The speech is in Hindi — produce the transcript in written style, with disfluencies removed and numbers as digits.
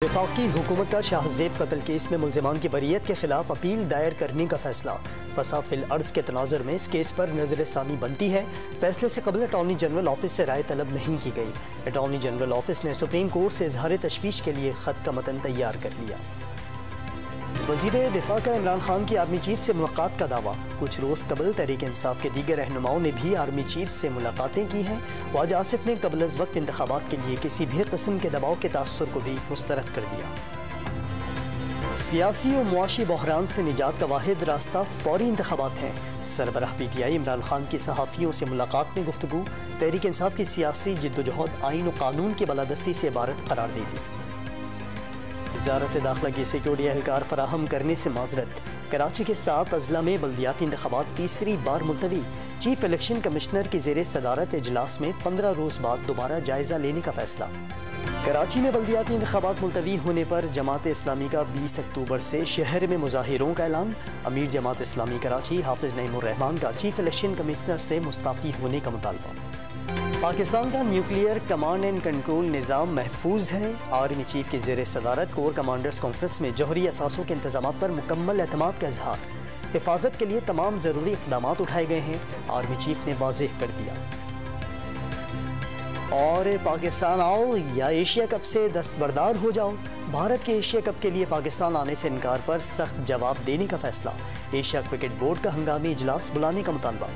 वफाकी हुकूमत का शाहजेब कत्ल केस में मुल्जिमान की बरीयत के खिलाफ अपील दायर करने का फैसला। फसाद फिल अर्ज के तनाजुर में इस केस पर नजर सानी बनती है। फैसले से कबल अटॉर्नी जनरल ऑफिस से राय तलब नहीं की गई। अटॉर्नी जनरल ऑफिस ने सुप्रीम कोर्ट से इजहार तशवीश के लिए खत का मतन तैयार कर लिया। वज़ीर दिफा का इमरान खान की आर्मी चीफ से मुलाकात का दावा। कुछ रोज़ कबल तहरीक इंसाफ के दीगर रहनुमाओं ने भी आर्मी चीफ से मुलाकातें की हैं। ख्वाजा आसिफ ने कबल अज़ वक्त इंतखाबात के लिए किसी भी किस्म के दबाव के तासुर को भी मुस्तरद कर दिया। सियासी और मुआशी बहरान से निजात का वाहिद रास्ता फौरी इंतखाबात हैं। सरबराह PTI इमरान खान की सहाफ़ियों से मुलाकात में गुफ्तगू। तहरीक इंसाफ की सियासी जिद्दोजहद आइन और कानून की बालादस्ती से इबारत करार दे दी। वज़ारत दाखिला की सिक्योरिटी एहलकार फराहम करने से माजरत। कराची के 7 अजला में बल्दियाती इंतखाबात तीसरी बार मुलतवी। चीफ इलेक्शन कमिश्नर की ज़ेरे सदारत इजलास में 15 रोज़ बाद दोबारा जायज़ा लेने का फैसला। कराची में बल्दियाती इंतखाबात मुलतवी होने पर जमात इस्लामी का 20 अक्टूबर से शहर में मुजाहिरों का ऐलान। अमीर जमात इस्लामी कराची हाफिज नईमुर रहमान का चीफ इलेक्शन कमिश्नर से मुस्तफ़ी होने का मुतालबा। पाकिस्तान का न्यूक्लियर कमांड एंड कंट्रोल निज़ाम महफूज है। आर्मी चीफ की ज़ेर सदारत कोर कमांडर्स कॉन्फ्रेंस में जौहरी असासों के इंतजाम पर मुकम्मल एतमाद का इजहार। हिफाजत के लिए तमाम ज़रूरी इक़दाम उठाए गए हैं, आर्मी चीफ ने वाज़ेह कर दिया। और पाकिस्तान आओ या एशिया कप से दस्तबरदार हो जाओ। भारत के एशिया कप के लिए पाकिस्तान आने से इनकार पर सख्त जवाब देने का फैसला। एशिया क्रिकेट बोर्ड का हंगामी इजलास बुलाने का मुतालबा।